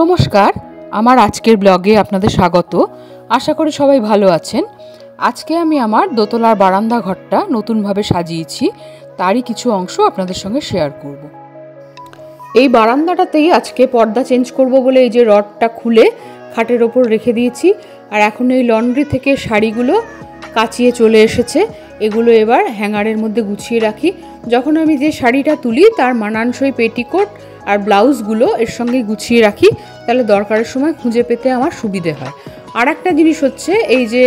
নমস্কার, আমার আজকের ব্লগে আপনাদের স্বাগত। আশা করি সবাই ভালো আছেন। আজকে আমি আমার দোতলার বারান্দা ঘরটা নতুনভাবে সাজিয়েছি, তারই কিছু অংশ আপনাদের সঙ্গে শেয়ার করব। এই বারান্দাটাতেই আজকে পর্দা চেঞ্জ করব বলে এই যে রডটা খুলে খাটের ওপর রেখে দিয়েছি। আর এখন এই লন্ড্রি থেকে শাড়িগুলো কাচিয়ে চলে এসেছে, এগুলো এবার হ্যাঙ্গারের মধ্যে গুছিয়ে রাখি। যখন আমি যে শাড়িটা তুলি তার মানানসই পেটিকোট আর ব্লাউজগুলো এর সঙ্গে গুছিয়ে রাখি, তাহলে দরকারের সময় খুঁজে পেতে আমার সুবিধে হয়। আর একটা জিনিস হচ্ছে, এই যে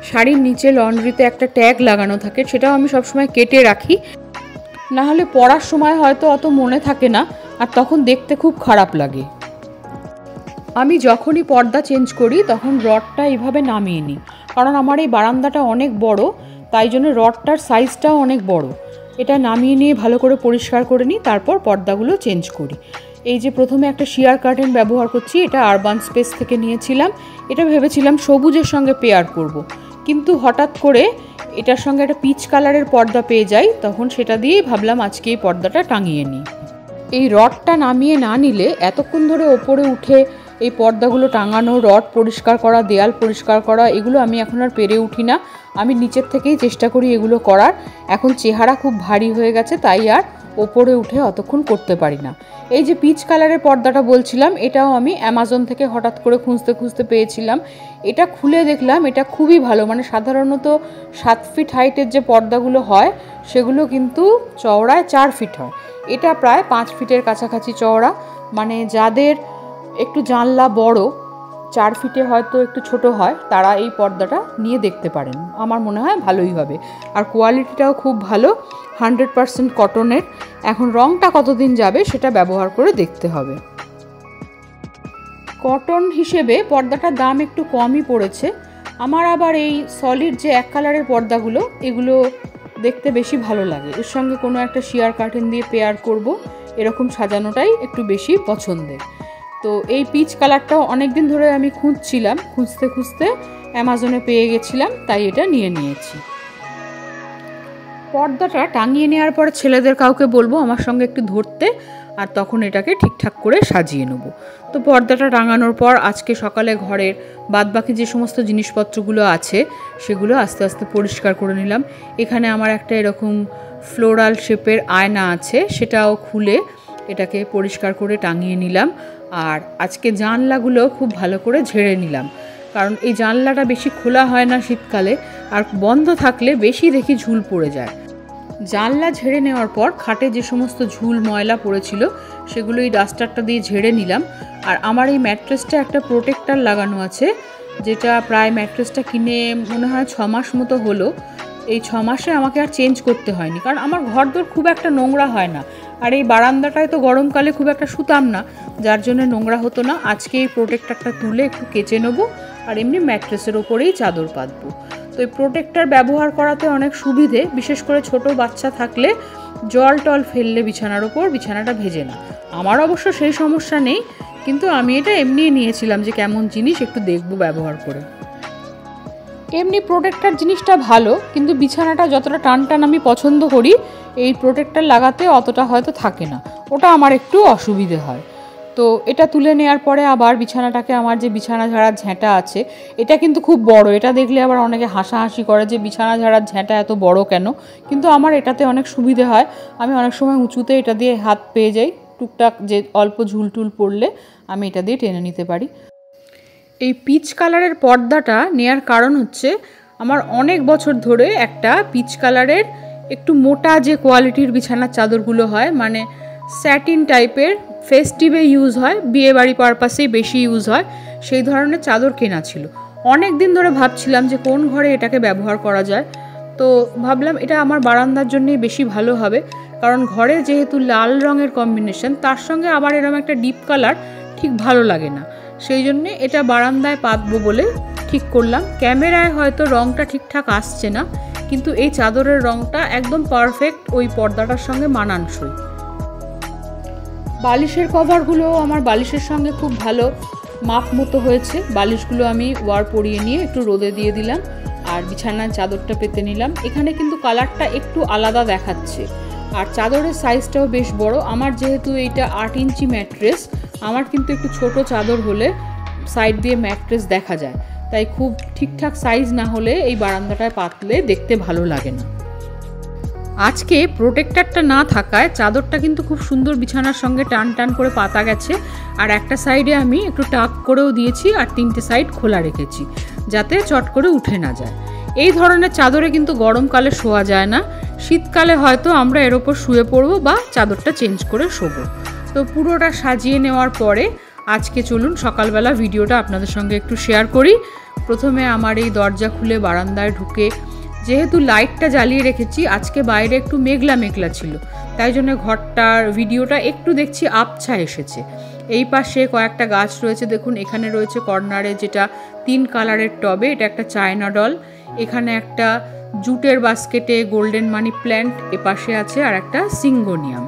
শাড়ির নিচে লন্ড্রিতে একটা ট্যাগ লাগানো থাকে, সেটাও আমি সবসময় কেটে রাখি, না হলে পরার সময় হয়তো অত মনে থাকে না, আর তখন দেখতে খুব খারাপ লাগে। আমি যখনই পর্দা চেঞ্জ করি তখন রডটা এইভাবে নামিয়ে নিই, কারণ আমার এই বারান্দাটা অনেক বড়, তাই জন্য রডটার সাইজটাও অনেক বড়। এটা নামিয়ে নিয়ে ভালো করে পরিষ্কার করে নিই, তারপর পর্দাগুলো চেঞ্জ করি। এই যে প্রথমে একটা শিয়ার কার্টেন ব্যবহার করছি, এটা আরবান স্পেস থেকে নিয়েছিলাম। এটা ভেবেছিলাম সবুজের সঙ্গে পেয়ার করব, কিন্তু হঠাৎ করে এটার সঙ্গে একটা পিচ কালারের পর্দা পেয়ে যাই, তখন সেটা দিয়েই ভাবলাম আজকে এই পর্দাটা টাঙিয়ে নিই। এই রডটা নামিয়ে না নিলে এতক্ষণ ধরে ওপরে উঠে এই পর্দাগুলো টাঙানো, রড পরিষ্কার করা, দেয়াল পরিষ্কার করা, এগুলো আমি এখন আর পেরে উঠি না। আমি নিচের থেকেই চেষ্টা করি এগুলো করার। এখন চেহারা খুব ভারী হয়ে গেছে, তাই আর ওপরে উঠে অতক্ষণ করতে পারি না। এই যে পিচ কালারের পর্দাটা বলছিলাম, এটাও আমি অ্যামাজন থেকে হঠাৎ করে খুঁজতে খুঁজতে পেয়েছিলাম। এটা খুলে দেখলাম এটা খুবই ভালো, মানে সাধারণত 7 ফিট হাইটের যে পর্দাগুলো হয় সেগুলো কিন্তু চওড়ায় 4 ফিট হয়, এটা প্রায় 5 ফিটের কাছাকাছি চওড়া। মানে যাদের একটু জানলা বড়, 4 ফিটে হয়তো একটু ছোট হয়, তারা এই পর্দাটা নিয়ে দেখতে পারেন। আমার মনে হয় ভালোই হবে, আর কোয়ালিটিটাও খুব ভালো, 100% কটনের। এখন রঙটা কতদিন যাবে সেটা ব্যবহার করে দেখতে হবে। কটন হিসেবে পর্দাটার দাম একটু কমই পড়েছে আমার। আবার এই সলিড যে এক কালারের পর্দাগুলো, এগুলো দেখতে বেশি ভালো লাগে। এর সঙ্গে কোনো একটা শিয়ার কার্টেন দিয়ে পেয়ার করব, এরকম সাজানোটাই একটু বেশি পছন্দের। তো এই পিচ কালারটাও অনেক দিন ধরে আমি খুঁজছিলাম, খুঁজতে খুঁজতে অ্যামাজনে পেয়ে গেছিলাম, তাই এটা নিয়ে নিয়েছি। পর্দাটা টাঙিয়ে নেওয়ার পরে ছেলেদের কাউকে বলবো আমার সঙ্গে একটু ধরতে, আর তখন এটাকে ঠিকঠাক করে সাজিয়ে নেব। তো পর্দাটা টাঙানোর পর আজকে সকালে ঘরের বাদবাকি যে সমস্ত জিনিসপত্রগুলো আছে সেগুলো আস্তে আস্তে পরিষ্কার করে নিলাম। এখানে আমার একটা এরকম ফ্লোরাল শেপের আয়না আছে, সেটাও খুলে এটাকে পরিষ্কার করে টাঙিয়ে নিলাম। আর আজকে জানলাগুলো খুব ভালো করে ঝেড়ে নিলাম, কারণ এই জানলাটা বেশি খোলা হয় না শীতকালে, আর বন্ধ থাকলে বেশি দেখি ঝুল পড়ে যায়। জানলা ঝেড়ে নেওয়ার পর খাটে যে সমস্ত ঝুল ময়লা পড়েছিল সেগুলো এই ডাস্টারটা দিয়ে ঝেড়ে নিলাম। আর আমার এই ম্যাট্রেসটা একটা প্রোটেক্টর লাগানো আছে, যেটা প্রায় ম্যাট্রেসটা কিনে মনে হয় 6 মাস মতো হলো। এই 6 মাসে আমাকে আর চেঞ্জ করতে হয়নি, কারণ আমার ঘরদোর খুব একটা নোংরা হয় না, আর এই বারান্দাটায় তো গরমকালে খুব একটা শুতাম না, যার জন্য নোংরা হতো না। আজকে এই প্রোটেক্টরটা তুলে একটু কেচে নেবো, আর এমনি ম্যাট্রেসের ওপরেই চাদর পাতবো। তো এই প্রোটেক্টর ব্যবহার করাতে অনেক সুবিধে, বিশেষ করে ছোট বাচ্চা থাকলে জল টল ফেললে বিছানার ওপর বিছানাটা ভেজে না। আমার অবশ্য সেই সমস্যা নেই, কিন্তু আমি এটা এমনি নিয়েছিলাম যে কেমন জিনিস একটু দেখবো ব্যবহার করে। এমনি প্রোটেক্টর জিনিসটা ভালো, কিন্তু বিছানাটা যতটা টান টান আমি পছন্দ করি, এই প্রোটেক্টর লাগাতে অতটা হয়তো থাকে না, ওটা আমার একটু অসুবিধে হয়। তো এটা তুলে নেওয়ার পরে আবার বিছানাটাকে, আমার যে বিছানা ঝাড়ার ঝ্যাঁটা আছে, এটা কিন্তু খুব বড়। এটা দেখলে আবার অনেকে হাসাহাসি করে যে বিছানা ঝাড়ার ঝ্যাঁটা এত বড় কেন, কিন্তু আমার এটাতে অনেক সুবিধে হয়। আমি অনেক সময় উঁচুতে এটা দিয়ে হাত পেয়ে যাই, টুকটাক যে অল্প ঝুলটুল পড়লে আমি এটা দিয়ে টেনে নিতে পারি। এই পিচ কালারের পর্দাটা নেয়ার কারণ হচ্ছে, আমার অনেক বছর ধরে একটা পিচ কালারের একটু মোটা যে কোয়ালিটির বিছানার চাদরগুলো হয়, মানে স্যাটিন টাইপের, ফেস্টিভে ইউজ হয়, বিয়েবাড়ি পারপাসেই বেশি ইউজ হয়, সেই ধরনের চাদর কেনা ছিল। অনেক দিন ধরে ভাবছিলাম যে কোন ঘরে এটাকে ব্যবহার করা যায়। তো ভাবলাম এটা আমার বারান্দার জন্যই বেশি ভালো হবে, কারণ ঘরে যেহেতু লাল রঙের কম্বিনেশন, তার সঙ্গে আবার এরকম একটা ডিপ কালার ঠিক ভালো লাগে না, সেই জন্যে এটা বারান্দায় পাতবো বলে ঠিক করলাম। ক্যামেরায় হয়তো রঙটা ঠিকঠাক আসছে না, কিন্তু এই চাদরের রঙটা একদম পারফেক্ট ওই পর্দাটার সঙ্গে মানানসই। বালিশের কভারগুলো আমার বালিশের সঙ্গে খুব ভালো মাপ মতো হয়েছে। বালিশগুলো আমি ওয়ার পরিয়ে নিয়ে একটু রোদে দিয়ে দিলাম, আর বিছানার চাদরটা পেতে নিলাম। এখানে কিন্তু কালারটা একটু আলাদা দেখাচ্ছে, আর চাদরের সাইজটাও বেশ বড়। আমার যেহেতু এইটা 8 ইঞ্চি ম্যাট্রেস, আমার কিন্তু একটু ছোট চাদর হলে সাইড দিয়ে ম্যাট্রেস দেখা যায়, তাই খুব ঠিকঠাক সাইজ না হলে এই বারান্দাটায় পাতলে দেখতে ভালো লাগে না। আজকে প্রোটেক্টরটা না থাকায় চাদরটা কিন্তু খুব সুন্দর বিছানার সঙ্গে টান টান করে পাতা গেছে, আর একটা সাইডে আমি একটু টাক করেও দিয়েছি, আর 3টে সাইড খোলা রেখেছি যাতে চট করে উঠে না যায়। এই ধরনের চাদরে কিন্তু গরমকালে শোয়া যায় না, শীতকালে হয়তো আমরা এর ওপর শুয়ে পড়বো বা চাদরটা চেঞ্জ করে শোবো। তো পুরোটা সাজিয়ে নেওয়ার পরে আজকে চলুন সকালবেলা ভিডিওটা আপনাদের সঙ্গে একটু শেয়ার করি। প্রথমে আমার এই দরজা খুলে বারান্দায় ঢুকে, যেহেতু লাইটটা জ্বালিয়ে রেখেছি, আজকে বাইরে একটু মেঘলা মেঘলা ছিল, তাই জন্য ঘরটার ভিডিওটা একটু দেখছি আবছা এসেছে। এই পাশে কয়েকটা গাছ রয়েছে, দেখুন এখানে রয়েছে কর্নারে যেটা 3 কালারের টবে, এটা একটা চায়না ডল। এখানে একটা জুটের বাস্কেটে গোল্ডেন মানি প্ল্যান্ট এপাশে আছে, আর একটা সিঙ্গোনিয়াম।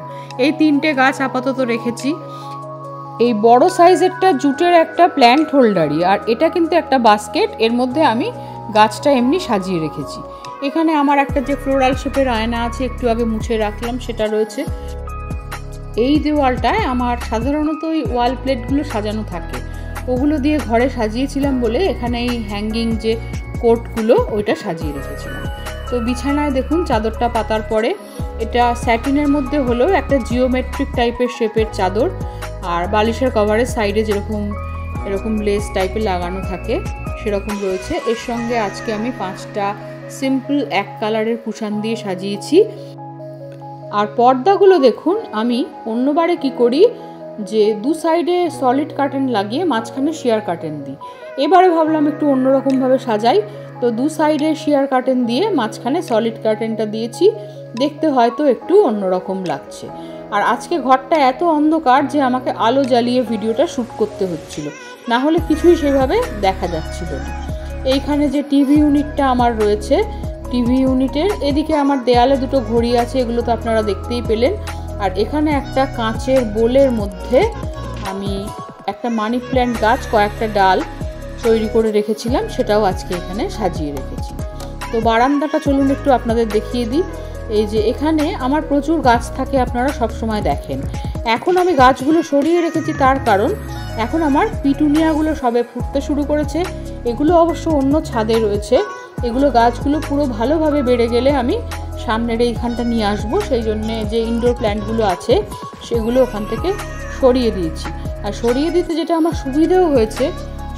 এই 3টে গাছ আপাতত রেখেছি। এই বড় সাইজেরটা জুটের একটা প্ল্যান্ট হোল্ডারই, আর এটা কিন্তু একটা বাস্কেট, এর মধ্যে আমি গাছটা এমনি সাজিয়ে রেখেছি। এখানে আমার একটা যে ফ্লোরাল শেপের আয়না আছে, একটু আগে মুছে রাখলাম, সেটা রয়েছে। এই দেওয়ালটায় আমার সাধারণত ওই ওয়াল প্লেটগুলো সাজানো থাকে, ওগুলো দিয়ে ঘরে সাজিয়েছিলাম বলে এখানে এই হ্যাঙ্গিং যে কোটগুলো ওইটা সাজিয়ে রেখেছিলাম। তো বিছানায় দেখুন চাদরটা পাতার পরে, এটা স্যাটিনের মধ্যে হলেও একটা জিওমেট্রিক টাইপের শেপের চাদর, আর বালিশের কভারের সাইডে যেরকম এরকম লেস টাইপের লাগানো থাকে সেরকম রয়েছে। এর সঙ্গে আজকে আমি 5টা সিম্পল এক কালারের কুশান দিয়ে সাজিয়েছি। আর পর্দাগুলো দেখুন, আমি অন্যবারে কি করি যে 2 সাইডে সলিড কার্টেন লাগিয়ে মাঝখানে শেয়ার কার্টেন দিই, এবারে ভাবলাম একটু অন্যরকমভাবে সাজাই, তো 2 সাইডে শেয়ার কার্টেন দিয়ে মাঝখানে সলিড কার্টেনটা দিয়েছি, দেখতে হয়তো একটু অন্যরকম লাগছে। আর আজকে ঘরটা এত অন্ধকার যে আমাকে আলো জ্বালিয়ে ভিডিওটা শ্যুট করতে হচ্ছিল, না হলে কিছুই সেভাবে দেখা যাচ্ছিল না। এইখানে যে টিভি ইউনিটটা আমার রয়েছে, টিভি ইউনিটের এদিকে আমার দেয়ালে 2টো ঘড়ি আছে, এগুলো তো আপনারা দেখতেই পেলেন। আর এখানে একটা কাঁচের বোলের মধ্যে আমি একটা মানি প্ল্যান্ট গাছ কয়েকটা ডাল তৈরি করে রেখেছিলাম, সেটাও আজকে এখানে সাজিয়ে রেখেছি। তো বারান্দাটা চলুন একটু আপনাদের দেখিয়ে দিই। এই যে এখানে আমার প্রচুর গাছ থাকে, আপনারা সব সময় দেখেন। এখন আমি গাছগুলো সরিয়ে রেখেছি, তার কারণ এখন আমার পিটুনিয়াগুলো সবে ফুটতে শুরু করেছে। এগুলো অবশ্য অন্য ছাদে রয়েছে, এগুলো গাছগুলো পুরো ভালোভাবে বেড়ে গেলে আমি সামনের এইখানটা নিয়ে আসবো, সেই জন্যে যে ইনডোর প্ল্যান্টগুলো আছে সেগুলো ওখান থেকে সরিয়ে দিয়েছি। আর সরিয়ে দিতে যেটা আমার সুবিধেও হয়েছে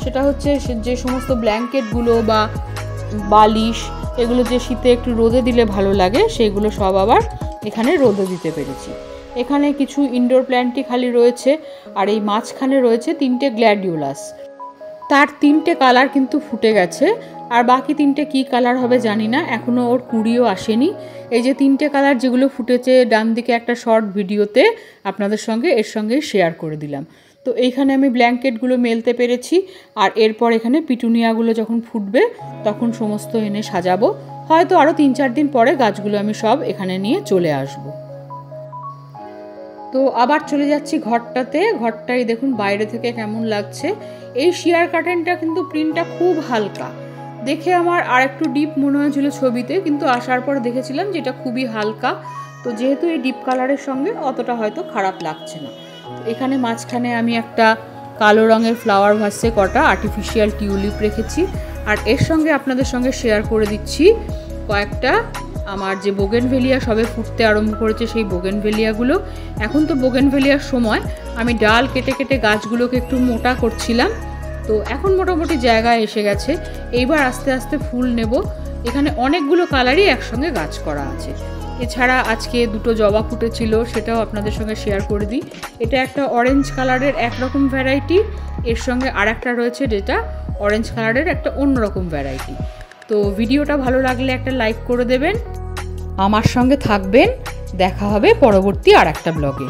সেটা হচ্ছে যে সমস্ত ব্ল্যাঙ্কেটগুলো বা বালিশ এগুলো যে শীতে একটু রোদে দিলে ভালো লাগে, সেগুলো সব আবার এখানে রোদে দিতে পেরেছি। এখানে কিছু ইনডোর প্ল্যান্টই খালি রয়েছে, আর এই মাঝখানে রয়েছে 3টে গ্ল্যাডিওলাস, তার 3টে কালার কিন্তু ফুটে গেছে, আর বাকি 3টে কী কালার হবে জানি না, এখনও ওর কুড়িও আসেনি। এই যে 3টে কালার যেগুলো ফুটেছে ডান দিকে একটা শর্ট ভিডিওতে আপনাদের সঙ্গে এর সঙ্গে শেয়ার করে দিলাম। তো এইখানে আমি ব্ল্যাঙ্কেটগুলো মেলতে পেরেছি, আর এরপর এখানে পিটুনিয়াগুলো যখন ফুটবে তখন সমস্ত এনে সাজাবো। হয়তো আরও 3-4 দিন পরে গাছগুলো আমি সব এখানে নিয়ে চলে আসব। তো আবার চলে যাচ্ছি ঘরটাতে। ঘরটাই দেখুন বাইরে থেকে কেমন লাগছে। এই শেয়ার কার্টেনটা কিন্তু প্রিন্টটা খুব হালকা, দেখে আমার আর একটু ডিপ মনে হয়েছিল ছবিতে, কিন্তু আসার পর দেখেছিলাম যে এটা খুবই হালকা। তো যেহেতু এই ডিপ কালারের সঙ্গে অতটা হয়তো খারাপ লাগছে না। এখানে মাঝখানে আমি একটা কালো রঙের ফ্লাওয়ার ভাসে কটা আর্টিফিশিয়াল টিউলিপ রেখেছি, আর এর সঙ্গে আপনাদের সঙ্গে শেয়ার করে দিচ্ছি কয়েকটা আমার যে বোগেনভেলিয়া সবে ফুটতে আরম্ভ করেছে সেই বোগেনভেলিয়াগুলো। এখন তো বোগেনভেলিয়ার সময়, আমি ডাল কেটে কেটে গাছগুলোকে একটু মোটা করছিলাম, তো এখন মোটামুটি জায়গায় এসে গেছে। এইবার আস্তে আস্তে ফুল নেব। এখানে অনেকগুলো কালারই একসঙ্গে গাছ করা আছে। এছাড়া আজকে 2টো জবা ফুটেছিল, সেটাও আপনাদের সঙ্গে শেয়ার করে দিই। এটা একটা অরেঞ্জ কালারের একরকম ভ্যারাইটি, এর সঙ্গে আর একটা রয়েছে যেটা অরেঞ্জ কালারের একটা অন্যরকম ভ্যারাইটি। তো ভিডিওটা ভালো লাগলে একটা লাইক করে দেবেন, আমার সঙ্গে থাকবেন। দেখা হবে পরবর্তী আর একটা ব্লগে।